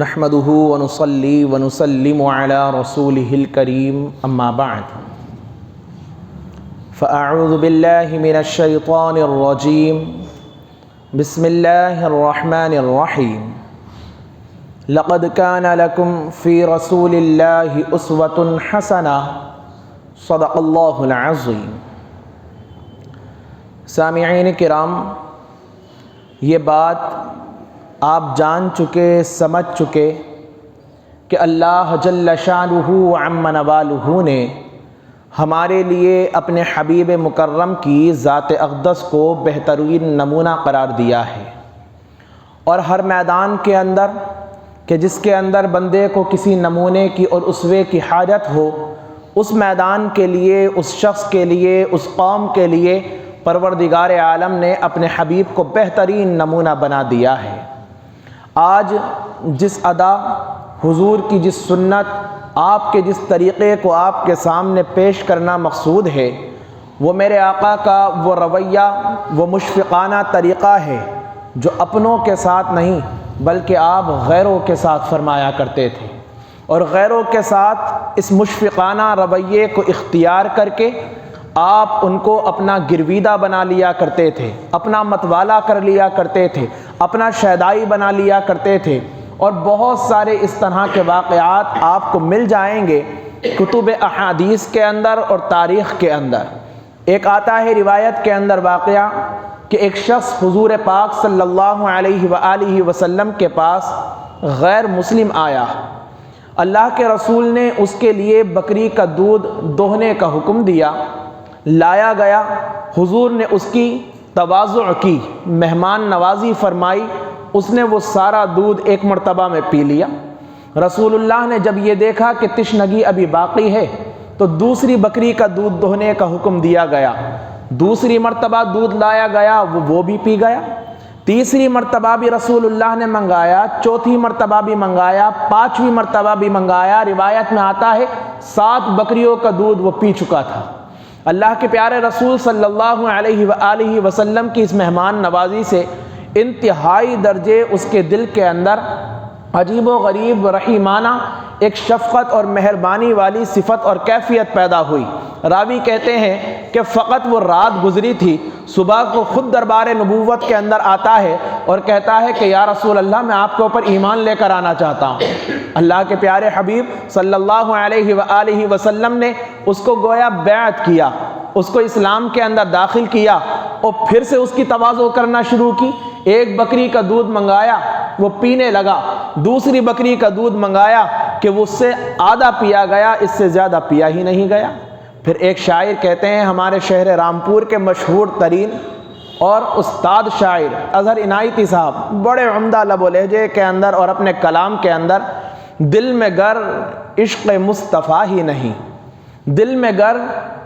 نحمده ونصلي ونسلم على رسوله الكريم اما بعد فاعوذ بالله من الشيطان الرجيم بسم الله الرحمن الرحيم لقد كان لكم في رسول الله اسوة حسنة صدق الله العظيم۔ سامعین کرام، یہ بات آپ جان چکے، سمجھ چکے کہ اللہ جل شانہ وعم نوالہ نے ہمارے لیے اپنے حبیب مکرم کی ذات اقدس کو بہترین نمونہ قرار دیا ہے، اور ہر میدان کے اندر کہ جس کے اندر بندے کو کسی نمونے کی اور اسوے کی حاجت ہو، اس میدان کے لیے، اس شخص کے لیے، اس قوم کے لیے پروردگار عالم نے اپنے حبیب کو بہترین نمونہ بنا دیا ہے۔ آج جس ادا، حضور کی جس سنت، آپ کے جس طریقے کو آپ کے سامنے پیش کرنا مقصود ہے، وہ میرے آقا کا وہ رویہ، وہ مشفقانہ طریقہ ہے جو اپنوں کے ساتھ نہیں بلکہ آپ غیروں کے ساتھ فرمایا کرتے تھے، اور غیروں کے ساتھ اس مشفقانہ رویے کو اختیار کر کے آپ ان کو اپنا گرویدہ بنا لیا کرتے تھے، اپنا متوالا کر لیا کرتے تھے، اپنا شیدائی بنا لیا کرتے تھے، اور بہت سارے اس طرح کے واقعات آپ کو مل جائیں گے کتب احادیث کے اندر اور تاریخ کے اندر۔ ایک آتا ہے روایت کے اندر واقعہ کہ ایک شخص حضور پاک صلی اللہ علیہ وآلہ وسلم کے پاس غیر مسلم آیا۔ اللہ کے رسول نے اس کے لیے بکری کا دودھ دوہنے کا حکم دیا، لایا گیا، حضور نے اس کی تواضع کی، مہمان نوازی فرمائی، اس نے وہ سارا دودھ ایک مرتبہ میں پی لیا۔ رسول اللہ نے جب یہ دیکھا کہ تشنگی ابھی باقی ہے تو دوسری بکری کا دودھ دوہنے کا حکم دیا گیا، دوسری مرتبہ دودھ لایا گیا، وہ بھی پی گیا، تیسری مرتبہ بھی رسول اللہ نے منگایا، چوتھی مرتبہ بھی منگایا، پانچویں مرتبہ بھی منگایا، روایت میں آتا ہے 7 بکریوں کا دودھ وہ پی چکا تھا۔ اللہ کے پیارے رسول صلی اللہ علیہ وآلہ وسلم کی اس مہمان نوازی سے انتہائی درجے اس کے دل کے اندر عجیب و غریب رحیمانہ ایک شفقت اور مہربانی والی صفت اور کیفیت پیدا ہوئی۔ راوی کہتے ہیں کہ فقط وہ رات گزری تھی، صبح کو خود دربار نبوت کے اندر آتا ہے اور کہتا ہے کہ یا رسول اللہ، میں آپ کے اوپر ایمان لے کر آنا چاہتا ہوں۔ اللہ کے پیارے حبیب صلی اللہ علیہ وآلہ وسلم نے اس کو گویا بیعت کیا، اس کو اسلام کے اندر داخل کیا، اور پھر سے اس کی تواضع کرنا شروع کی۔ ایک بکری کا دودھ منگایا، وہ پینے لگا، دوسری بکری کا دودھ منگایا کہ وہ اس سے آدھا پیا گیا، اس سے زیادہ پیا ہی نہیں گیا۔ پھر ایک شاعر کہتے ہیں، ہمارے شہر رامپور کے مشہور ترین اور استاد شاعر اظہر عنایتی صاحب، بڑے عمدہ لب و لہجے کے اندر اور اپنے کلام کے اندر، دل میں گر عشق مصطفیٰ ہی نہیں، دل میں گر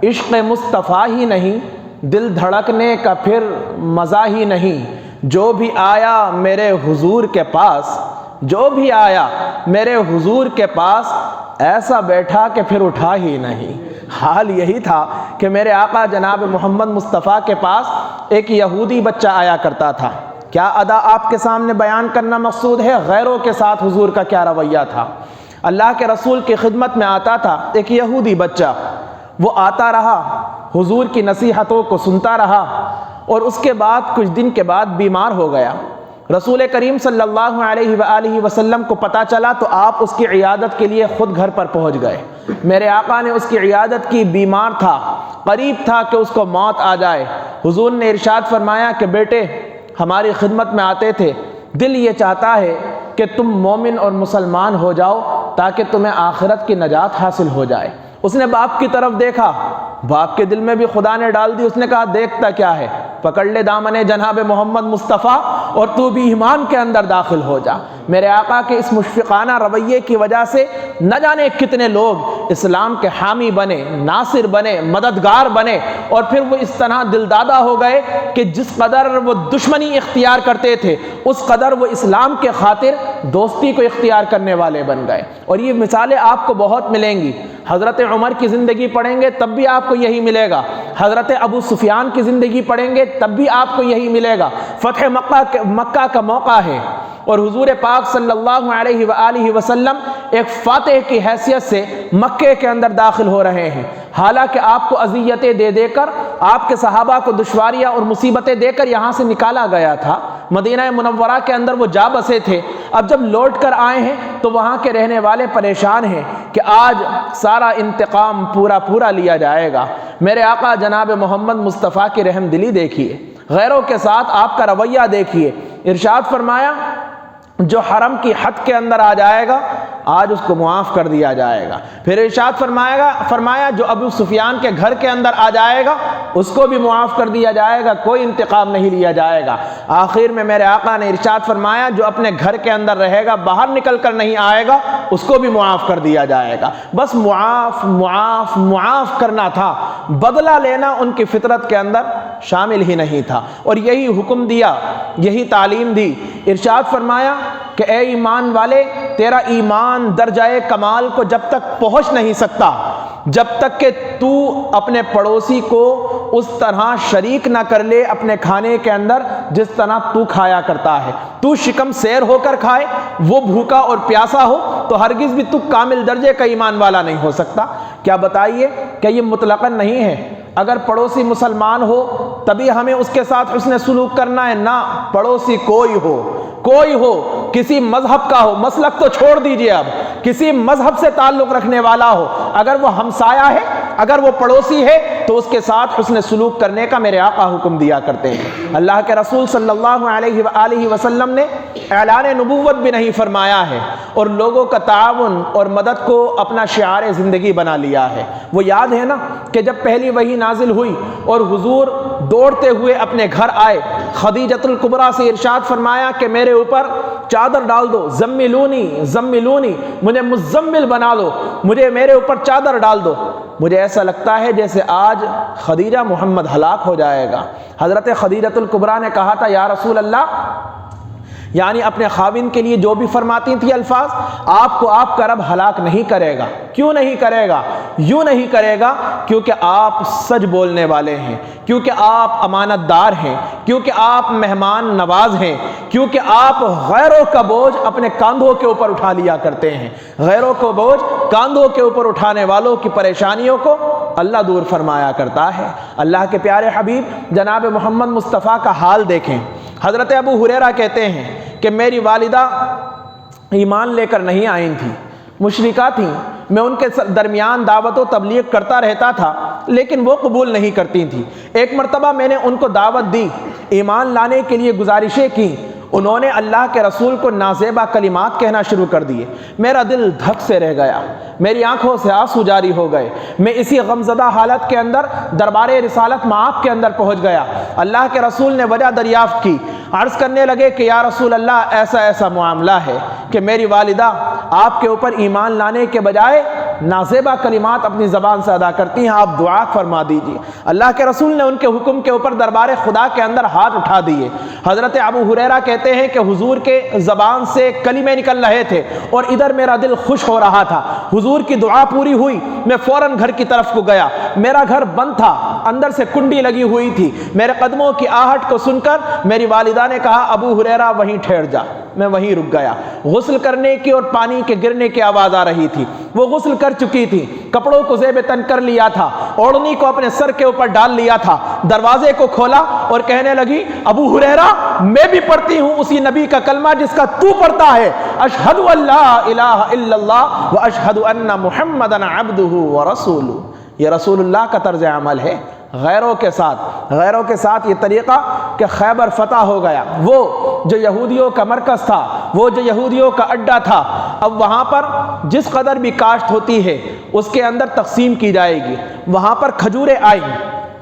عشق مصطفیٰ ہی نہیں، دل دھڑکنے کا پھر مزہ ہی نہیں، جو بھی آیا میرے حضور کے پاس، جو بھی آیا میرے حضور کے پاس، ایسا بیٹھا کہ پھر اٹھا ہی نہیں۔ حال یہی تھا کہ میرے آقا جناب محمد مصطفیٰ کے پاس ایک یہودی بچہ آیا کرتا تھا۔ کیا ادا آپ کے سامنے بیان کرنا مقصود ہے؟ غیروں کے ساتھ حضور کا کیا رویہ تھا۔ اللہ کے رسول کی خدمت میں آتا تھا ایک یہودی بچہ، وہ آتا رہا، حضور کی نصیحتوں کو سنتا رہا، اور اس کے بعد کچھ دن کے بعد بیمار ہو گیا۔ رسول کریم صلی اللہ علیہ وآلہ وسلم کو پتہ چلا تو آپ اس کی عیادت کے لیے خود گھر پر پہنچ گئے۔ میرے آقا نے اس کی عیادت کی، بیمار تھا، قریب تھا کہ اس کو موت آ جائے۔ حضور نے ارشاد فرمایا کہ بیٹے، ہماری خدمت میں آتے تھے، دل یہ چاہتا ہے کہ تم مومن اور مسلمان ہو جاؤ تاکہ تمہیں آخرت کی نجات حاصل ہو جائے۔ اس نے باپ کی طرف دیکھا، باپ کے دل میں بھی خدا نے ڈال دی، اس نے کہا دیکھتا کیا ہے، پکڑ لے دامن جناب محمد مصطفیٰ اور تو بھی ایمان کے اندر داخل ہو جا۔ میرے آقا کے اس مشفقانہ رویے کی وجہ سے نہ جانے کتنے لوگ اسلام کے حامی بنے، ناصر بنے، مددگار بنے، اور پھر وہ اس طرح دلدادہ ہو گئے کہ جس قدر وہ دشمنی اختیار کرتے تھے اس قدر وہ اسلام کے خاطر دوستی کو اختیار کرنے والے بن گئے۔ اور یہ مثالیں آپ کو بہت ملیں گی۔ حضرت عمر کی زندگی پڑھیں گے تب بھی آپ کو یہی ملے گا، حضرت ابو سفیان کی زندگی پڑھیں گے تب بھی آپ کو یہی ملے گا۔ فتح مکہ کا موقع ہے، اور حضور پاک صلی اللہ علیہ وآلہ وسلم ایک فاتح کی حیثیت سے مکے کے اندر داخل ہو رہے ہیں، حالانکہ آپ کو اذیتیں دے دے کر، آپ کے صحابہ کو دشواریاں اور مصیبتیں دے کر یہاں سے نکالا گیا تھا، مدینہ منورہ کے اندر وہ جا بسے تھے۔ اب جب لوٹ کر آئے ہیں تو وہاں کے رہنے والے پریشان ہیں کہ آج سارا انتقام پورا لیا جائے گا۔ میرے آقا جناب محمد مصطفیٰ کی رحم دلی دیکھیے، غیروں کے ساتھ آپ کا رویہ دیکھیے۔ ارشاد فرمایا جو حرم کی حد کے اندر آ جائے گا آج اس کو معاف کر دیا جائے گا۔ پھر ارشاد فرمایا جو ابو سفیان کے گھر کے اندر آ جائے گا اس کو بھی معاف کر دیا جائے گا، کوئی انتقام نہیں لیا جائے گا۔ آخر میں میرے آقا نے ارشاد فرمایا جو اپنے گھر کے اندر رہے گا، باہر نکل کر نہیں آئے گا، اس کو بھی معاف کر دیا جائے گا۔ بس معاف کرنا تھا، بدلہ لینا ان کی فطرت کے اندر شامل ہی نہیں تھا، اور یہی حکم دیا، یہی تعلیم دی۔ ارشاد فرمایا کہ اے ایمان والے، تیرا ایمان درجہ کمال کو جب تک پہنچ نہیں سکتا جب تک کہ تو اپنے پڑوسی کو اس طرح شریک نہ کر لے اپنے کھانے کے اندر جس طرح تو کھایا کرتا ہے۔ تو شکم سیر ہو کر کھائے، وہ بھوکا اور پیاسا ہو، تو ہرگز بھی تو کامل درجے کا ایمان والا نہیں ہو سکتا۔ کیا بتائیے کہ یہ مطلقاً نہیں ہے اگر پڑوسی مسلمان ہو تبھی ہمیں اس کے ساتھ حسن سلوک کرنا ہے، نہ، پڑوسی کوئی ہو، کسی مذہب کا ہو، مسلک تو چھوڑ دیجئے، اب کسی مذہب سے تعلق رکھنے والا ہو، اگر وہ ہمسایہ ہے، اگر وہ پڑوسی ہے، تو اس کے ساتھ حسن سلوک کرنے کا میرے آقا حکم دیا کرتے ہیں۔ اللہ کے رسول صلی اللہ علیہ وآلہ وسلم نے اعلان نبوت بھی نہیں فرمایا ہے، اور لوگوں کا تعاون اور مدد کو اپنا شعار زندگی بنا لیا ہے۔ وہ یاد ہے نا کہ جب پہلی وحی نازل ہوئی اور حضور دوڑتے ہوئے اپنے گھر آئے، خدیجۃ الکبریٰ سے ارشاد فرمایا کہ میرے اوپر چادر ڈال دو، زملونی، مجھے مزمل بنا لو، میرے اوپر چادر ڈال دو۔ مجھے ایسا لگتا ہے جیسے آج خدیجہ محمد ہلاک ہو جائے گا۔ حضرت خدیجۃ الکبریٰ نے کہا تھا یا رسول اللہ، یعنی اپنے خاوند کے لیے جو بھی فرماتی تھی الفاظ، آپ کو آپ کا رب ہلاک نہیں کرے گا۔ کیوں نہیں کرے گا؟ یوں نہیں کرے گا کیونکہ آپ سچ بولنے والے ہیں، کیونکہ آپ امانت دار ہیں، کیونکہ آپ مہمان نواز ہیں، کیونکہ آپ غیروں کا بوجھ اپنے کاندھوں کے اوپر اٹھا لیا کرتے ہیں۔ غیروں کو بوجھ کاندھوں کے اوپر اٹھانے والوں کی پریشانیوں کو اللہ دور فرمایا کرتا ہے۔ اللہ کے پیارے حبیب جناب محمد مصطفیٰ کا حال دیکھیں۔ حضرت ابو ہریرہ کہتے ہیں کہ میری والدہ ایمان لے کر نہیں آئی تھی، مشرکہ تھیں، میں ان کے درمیان دعوت و تبلیغ کرتا رہتا تھا لیکن وہ قبول نہیں کرتی تھیں۔ ایک مرتبہ میں نے ان کو دعوت دی، ایمان لانے کے لیے گزارشیں کی، انہوں نے اللہ کے رسول کو نازیبا کلمات کہنا شروع کر دیے۔ میرا دل دھک سے رہ گیا، میری آنکھوں سے آنسو جاری ہو گئے۔ میں اسی غمزدہ حالت کے اندر دربار رسالت مآب کے اندر پہنچ گیا۔ اللہ کے رسول نے وجہ دریافت کی، عرض کرنے لگے کہ یا رسول اللہ ایسا معاملہ ہے کہ میری والدہ آپ کے اوپر ایمان لانے کے بجائے نازیبا کلمات اپنی زبان سے ادا کرتی ہیں، آپ دعا فرما دیجیے۔ اللہ کے رسول نے ان کے حکم کے اوپر دربار خدا کے اندر ہاتھ اٹھا دیے۔ حضرت ابو ہریرہ کہتے ہیں کہ حضور کے زبان سے کلمے نکل رہے تھے اور ادھر میرا دل خوش ہو رہا تھا۔ حضور کی دعا پوری ہوئی، میں فوراً گھر کی طرف کو گیا۔ میرا گھر بند تھا، اندر سے کنڈی لگی ہوئی تھی۔ میرے قدموں کی آہٹ کو سن کر میری والدہ نے کہا ابو ہریرہ وہیں ٹھہر جا۔ میں وہیں رک گیا۔ غسل کرنے کی اور پانی کے گرنے کی آواز آ رہی تھی۔ وہ غسل کر چکی تھی، کپڑوں کو زیب تن کر لیا تھا، اوڑھنی کو اپنے سر کے اوپر ڈال لیا تھا۔ دروازے کو کھولا اور کہنے لگی ابو ہریرہ میں بھی پڑھتی ہوں اسی نبی کا کلمہ جس کا تو پڑھتا ہے، اشہد ان لا الہ الا اللہ و اشہد ان محمدا عبدہ ورسولہ۔ یہ رسول اللہ کا طرز عمل ہے غیروں کے ساتھ یہ طریقہ کہ خیبر فتح ہو گیا، وہ جو یہودیوں کا مرکز تھا، وہ جو یہودیوں کا اڈا تھا، اب وہاں پر جس قدر بھی کاشت ہوتی ہے اس کے اندر تقسیم کی جائے گی۔ وہاں پر کھجوریں آئیں،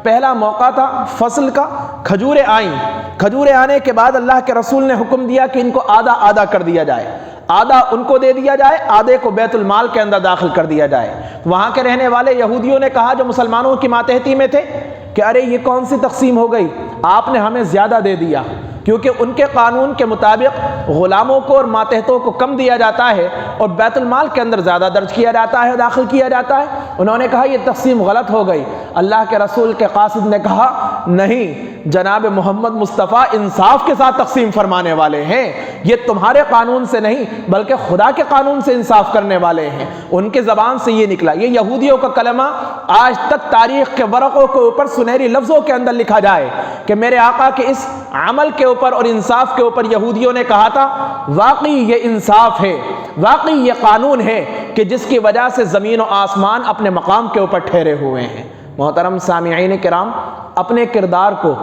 پہلا موقع تھا فصل کا، کھجوریں آئیں۔ کھجوریں آنے کے بعد اللہ کے رسول نے حکم دیا کہ ان کو آدھا آدھا کر دیا جائے، آدھا ان کو دے دیا جائے، آدھے کو بیت المال کے اندر داخل کر دیا جائے۔ وہاں کے رہنے والے یہودیوں نے کہا جو مسلمانوں کی ماتحتی میں تھے کہ ارے یہ کون سی تقسیم ہو گئی، آپ نے ہمیں زیادہ دے دیا، کیونکہ ان کے قانون کے مطابق غلاموں کو اور ماتحتوں کو کم دیا جاتا ہے اور بیت المال کے اندر زیادہ درج کیا جاتا ہے، داخل کیا جاتا ہے۔ انہوں نے کہا یہ تقسیم غلط ہو گئی۔ اللہ کے رسول کے قاصد نے کہا نہیں، جناب محمد مصطفیٰ انصاف کے ساتھ تقسیم فرمانے والے ہیں، یہ تمہارے قانون سے نہیں بلکہ خدا کے قانون سے انصاف کرنے والے ہیں۔ ان کے زبان سے یہ نکلا، یہ یہودیوں کا کلمہ آج تک تاریخ کے ورقوں کے اوپر سنہری لفظوں کے اندر لکھا جائے کہ میرے آقا کے اس عمل کے اوپر اور انصاف کے اوپر یہودیوں نے کہا تھا واقعی یہ انصاف ہے، واقعی یہ قانون ہے کہ جس کی وجہ سے زمین و آسمان اپنے مقام کے اوپر ٹھہرے ہوئے ہیں۔ محترم سامعین کرام، اپنے کردار کو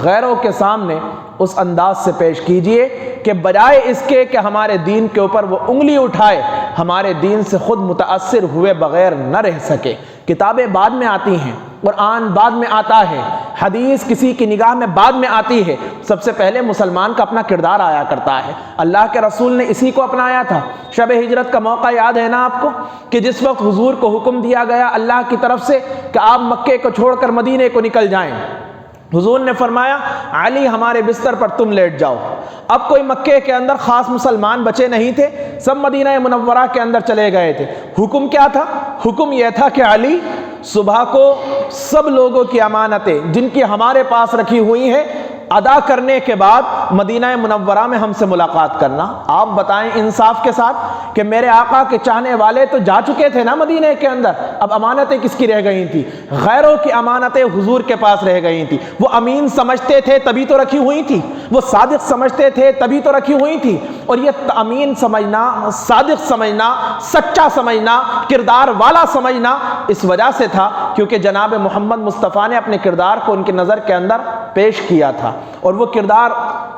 غیروں کے سامنے اس انداز سے پیش کیجئے کہ بجائے اس کے کہ ہمارے دین کے اوپر وہ انگلی اٹھائے، ہمارے دین سے خود متاثر ہوئے بغیر نہ رہ سکے۔ کتابیں بعد میں آتی ہیں، قرآن بعد میں آتا ہے، حدیث کسی کی نگاہ میں بعد میں آتی ہے، سب سے پہلے مسلمان کا اپنا کردار آیا کرتا ہے۔ اللہ کے رسول نے اسی کو اپنایا تھا۔ شب ہجرت کا موقع یاد ہے نا آپ کو، کہ جس وقت حضور کو حکم دیا گیا اللہ کی طرف سے کہ آپ مکے کو چھوڑ کر مدینے کو نکل جائیں، حضور نے فرمایا علی ہمارے بستر پر تم لیٹ جاؤ۔ اب کوئی مکے کے اندر خاص مسلمان بچے نہیں تھے، سب مدینہ منورہ کے اندر چلے گئے تھے۔ حکم کیا تھا؟ حکم یہ تھا کہ علی صبح کو سب لوگوں کی امانتیں جن کی ہمارے پاس رکھی ہوئی ہیں ادا کرنے کے بعد مدینہ منورہ میں ہم سے ملاقات کرنا۔ آپ بتائیں انصاف کے ساتھ کہ میرے آقا کے چاہنے والے تو جا چکے تھے نا مدینہ کے اندر، اب امانتیں کس کی رہ گئی تھیں؟ غیروں کی امانتیں حضور کے پاس رہ گئی تھیں۔ وہ امین سمجھتے تھے تبھی تو رکھی ہوئی تھی، وہ صادق سمجھتے تھے تبھی تو رکھی ہوئی تھی۔ اور یہ امین سمجھنا، صادق سمجھنا، سچا سمجھنا، کردار والا سمجھنا اس وجہ سے تھا کیونکہ جناب محمد مصطفیٰ نے اپنے کردار کو ان کی نظر کے اندر پیش کیا تھا، اور وہ کردار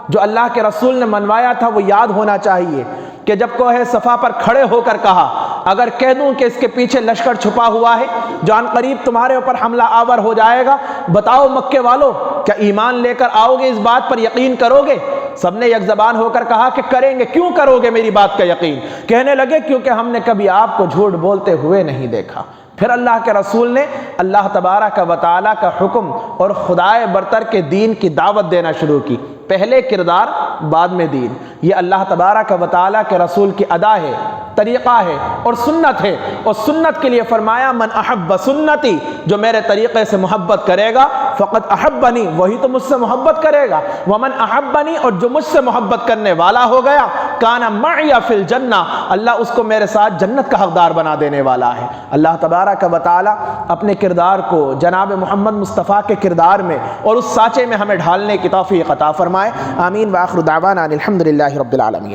جو اللہ کے رسول نے منوایا تھا وہ یاد ہونا چاہیے کہ جب کوہ صفا پر کھڑے ہو کر کہا اگر کہہ دوں کہ اس کے پیچھے لشکر چھپا ہوا ہے جو ان قریب تمہارے اوپر حملہ آور ہو جائے گا، بتاؤ مکے والو کیا ایمان لے کر آؤ گے، اس بات پر یقین کرو گے؟ سب نے یک زبان ہو کر کہا کہ کریں گے۔ کیوں کرو گے میری بات کا یقین؟ کہنے لگے کیونکہ ہم نے کبھی آپ کو جھوٹ بولتے ہوئے نہیں دیکھا۔ پھر اللہ کے رسول نے اللہ تبارک و تعالیٰ کا حکم اور خدائے برتر کے دین کی دعوت دینا شروع کی۔ پہلے کردار بعد میں دین، یہ اللہ تبارک و تعالیٰ کے رسول کی ادا ہے، طریقہ ہے اور سنت ہے۔ اور سنت کے لیے فرمایا من احب سنتی، جو میرے طریقے سے محبت کرے گا فقط احبنی، وہی تو مجھ سے محبت کرے گا۔ ومن احبنی، اور جو مجھ سے محبت کرنے والا ہو گیا کان معی فی الجنہ، اللہ اس کو میرے ساتھ جنت کا حقدار بنا دینے والا ہے۔ اللہ تبارک و تعالیٰ اپنے کردار کو جناب محمد مصطفیٰ کے کردار میں اور اس سانچے میں ہمیں ڈھالنے کی توفیق عطا فرمائے۔ آمین۔ وآخر دعوانا الحمدللہ رب العالمین۔